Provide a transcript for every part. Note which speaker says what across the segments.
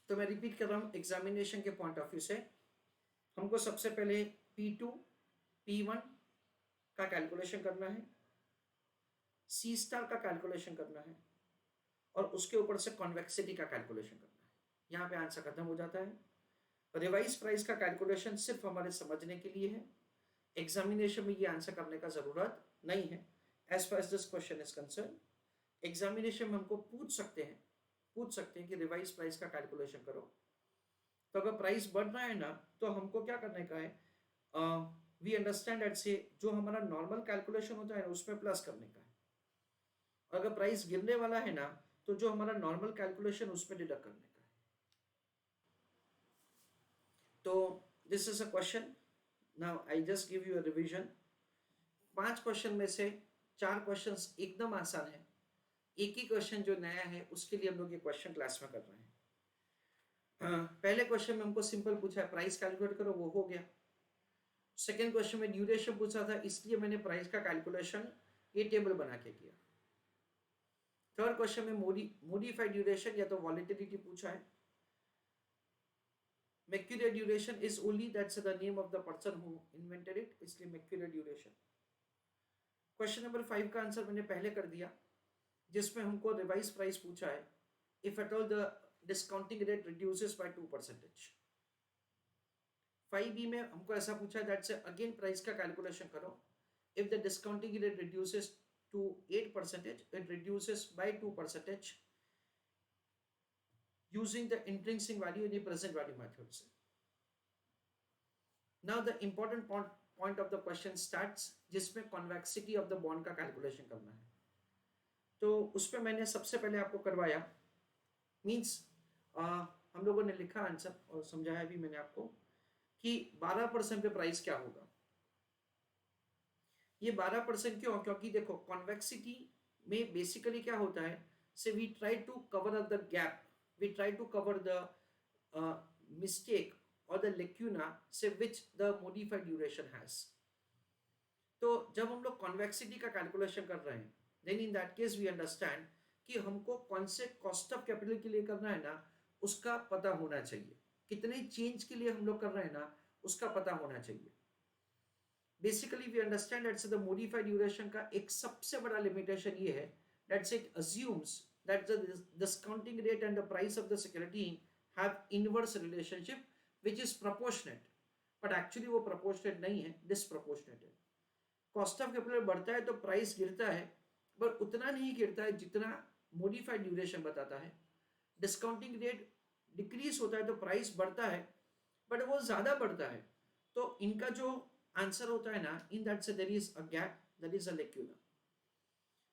Speaker 1: तो मैं रिपीट कर रहा हूँ, एग्जामिनेशन के पॉइंट ऑफ व्यू से हमको सबसे पहले P2 P1 का कैलकुलेशन करना है, C स्टार का कैलकुलेशन करना है और उसके ऊपर से कॉन्वेक्सिटी का कैलकुलेशन करना है। यहाँ पे आंसर खत्म हो जाता है। रिवाइज प्राइस का कैलकुलेशन सिर्फ हमारे समझने के लिए है, एग्जामिनेशन में ये आंसर करने का जरूरत नहीं है। As far as this question is concern, examination में हमको पूछ सकते हैं कि रिवाइज प्राइस का कैलकुलेशन करो। तो अगर प्राइस बढ़ रहा है ना तो हमको क्या करने का है, वी अंडरस्टैंड दैट से जो हमारा नॉर्मल कैलकुलेशन होता है उसमें प्लस करने का है। अगर प्राइस गिरने वाला है ना तो जो हमारा नॉर्मल कैलकुलेशन उसमें डिडक्ट करने का है। तो this is a question. Now I just give you a revision. 5 question में से 4 क्वेश्चंस एकदम आसान है, एक ही क्वेश्चन जो नया है उसके लिए हम लोग ये क्वेश्चन क्लास में कर रहे हैं। पहले क्वेश्चन में हमको सिंपल पूछा है प्राइस कैलकुलेट करो, वो हो गया। सेकेंड क्वेश्चन में ड्यूरेशन पूछा था, इसलिए मैंने प्राइस का कैलकुलेशन ये टेबल बना के किया। थर्ड क्वेश्चन में मॉडिफाइड ड्यूरेशन या तो वॉलेटिलिटी पूछा है। mercurial duration is only that's the name of the person who invented it, इसलिए mercurial duration। क्वेश्चन नंबर 5 का आंसर मैंने पहले कर दिया, जिसमें हमको रिवाइज प्राइस पूछा है if at all the discounting rate reduces by 2%। 5B में हमको ऐसा पूछा है दैट्स अगेन प्राइस का कैलकुलेशन करो, if the discounting rate reduces to 8%, it reduces by 2% using the intrinsic value in the present value methods। Now the important point of the question starts, जिसमें convexity of the bond का calculation करना है। तो उस पर मैंने सबसे पहले आपको करवाया, मीन्स हम लोगों ने लिखा आंसर और समझाया भी मैंने आपको कि 12% पे प्राइस क्या होगा। ये 12% क्यों? क्योंकि देखो कॉन्वेक्सिटी में बेसिकली क्या होता है, so we try to cover up the gap, we try to cover the mistake और the lacuna so which the modified duration has. तो जब हम लोग कॉन्वेक्सिटी का कैलकुलेशन कर रहे हैं then in that case we understand कि हमको कौन से कॉस्ट ऑफ कैपिटल के लिए करना है ना उसका पता होना चाहिए, कितने चेंज के लिए हम लोग कर रहे हैं ना उसका पता होना चाहिए। Basically we understand that's the modified duration का एक सबसे बड़ा लिमिटेशन ये है that's it assumes that the discounting rate and the price of the security have inverse relationship which is proportionate, but actually वो प्रोपोर्शनेट नहीं है, डिसप्रोपोर्शनेट है। कॉस्ट ऑफ कैपिटल बढ़ता है तो प्राइस गिरता है, पर उतना नहीं गिरता है जितना मॉडिफाइड ड्यूरेशन बताता है। डिस्काउंटिंग रेट डिक्रीज होता है तो प्राइस बढ़ता है, बट वो ज्यादा बढ़ता है। तो इनका जो आंसर होता है ना, in that say there is a gap, there is a lacuna.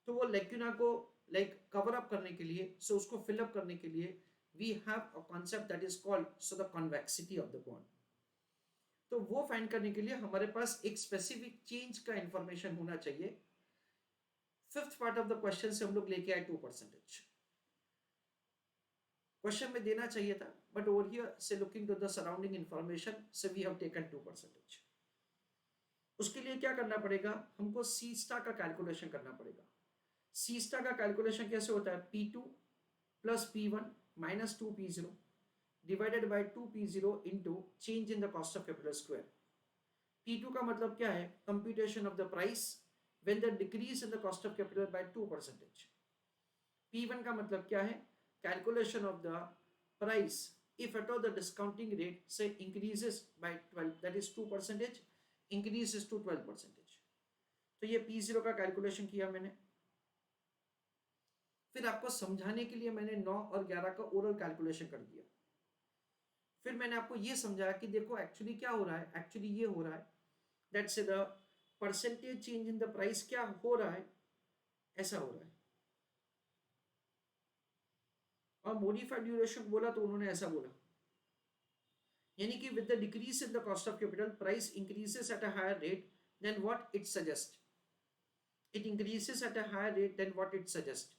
Speaker 1: तो वो लेक्यूना को लाइक कवर अप करने के लिए, सो उसको फिल अप करने के लिए we have a concept that is called so the convexity of the bond. तो वो फाइंड करने के लिए हमारे पास एक स्पेसिफिक चेंज का इंफॉर्मेशन होना चाहिए। Fifth part of the question से हम लोग लेके आए 2%। क्वेश्चन में देना चाहिए था, but over here so looking to the surrounding information so we have taken 2%। उसके लिए क्या करना पड़ेगा, हमको सी स्टार का कैलकुलेशन करना पड़ेगा। सी स्टार का कैलकुलेशन कैसे होता है, P2 plus P1 minus 2P0 divided by 2P0 into change in the cost of capital square. P2 का मतलब क्या है, computation of the price when the decrease in the cost of capital by 2%। P1 का मतलब क्या है, calculation of the price if at all the discounting rate say increases by 12, that is 2%, increases to 12%। तो ये P0 का calculation किया मैंने। फिर आपको समझाने के लिए मैंने 9 और 11 का ओरल कैलकुलेशन कर दिया। फिर मैंने आपको ये समझाया कि देखो एक्चुअली क्या हो रहा है, एक्चुअली ये हो रहा है that's the percentage change in the price क्या हो रहा है, ऐसा हो रहा है। और मॉडिफाइड ड्यूरेशन बोला तो उन्होंने ऐसा बोला, यानी कि with the decrease in the cost of capital price increases at a higher rate then what it suggest, it increases at a higher rate than what it suggests।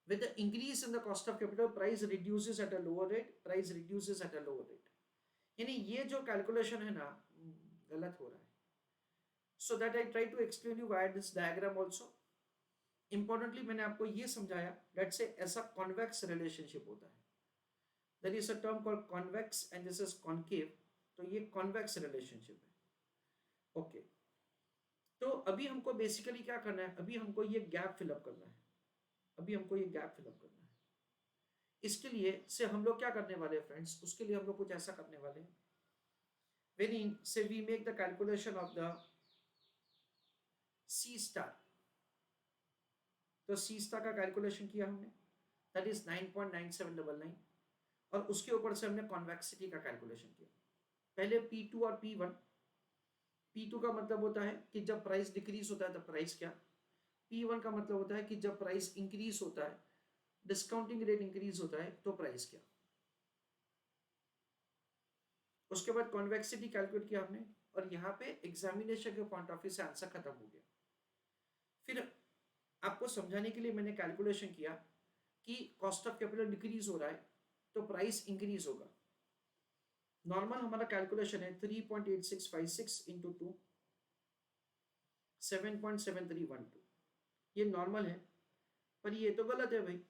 Speaker 1: With the increase in the cost of capital, price reduces at a lower rate, price reduces at a lower rate। यानी ये जो calculation है ना गलत हो रहा है। So that I try to explain you why this diagram also. Importantly मैंने आपको ये समझाया दैट से ऐसा कॉन्वेक्स रिलेशनशिप होता है। There is a term called convex and this is concave, तो ये कॉन्वेक्स रिलेशनशिप है। ओके, तो अभी हमको बेसिकली क्या करना है, अभी हमको ये गैप फिलअप करना है, अभी हमको ये गैप फिलअप करना है। इसके लिए से हम लोग क्या करने वाले हैं फ्रेंड्स, उसके लिए हम लोग कुछ ऐसा करने वाले हैं, when so we make the calculation of the C star, तो सी स्टार का कैलकुलेशन किया हमने, दैट इज 9.9799, और उसके ऊपर से हमने कॉन्वेक्सिटी का कैलकुलेशन किया। पहले P2 और P1, P2 का मतलब होता है कि जब प्राइस डिक्रीज होता है तो प्राइस क्या, P1 का मतलब होता है कि जब प्राइस इंक्रीज होता है, डिस्काउंटिंग रेट इंक्रीज होता है तो प्राइस क्या। उसके बाद कॉन्वेक्सिटी कैलकुलेट किया हमने, और यहाँ पे एग्जामिनेशन के पॉइंट ऑफ व्यू से आंसर खत्म हो गया। फिर आपको समझाने के लिए मैंने कैलकुलेशन किया कि कॉस्ट ऑफ कैपिटल डिक्रीज हो रहा है तो प्राइस इंक्रीज होगा। नॉर्मल हमारा कैलकुलेशन है 3.8656 इंटू 2, 7.7312, ये नॉर्मल है, पर ये तो गलत है भाई,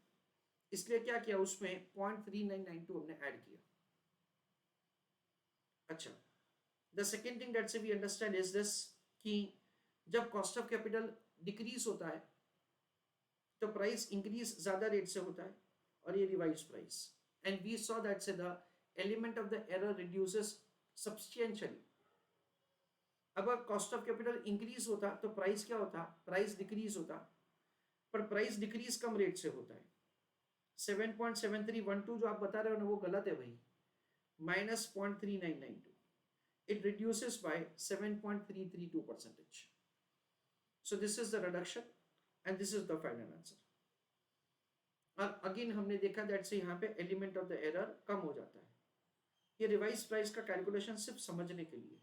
Speaker 1: इसलिए क्या किया, उसमें 0.3992 हमने ऐड किया। अच्छा, द सेकेंड थिंग दैट से वी अंडरस्टैंड इज दिस कि जब कॉस्ट ऑफ कैपिटल डिक्रीज होता है तो प्राइस इंक्रीज ज्यादा रेट से होता है, और ये revise price, and we saw that say the element of the error reduces substantially. अगर कॉस्ट ऑफ कैपिटल इंक्रीज होता तो प्राइस क्या होता, प्राइस डिक्रीज होता, पर प्राइस डिक्रीज कम रेट से होता है। 7.7312 जो आप बता रहे हो ना वो गलत है भाई, minus 0.3992, it reduces by 7.332%. So this is the reduction and this is the final answer. और अगेन हमने देखा दैट से यहाँ पे एलिमेंट ऑफ द एरर कम हो जाता है। ये रिवाइज प्राइस का कैलकुलेशन सिर्फ समझने के लिए है।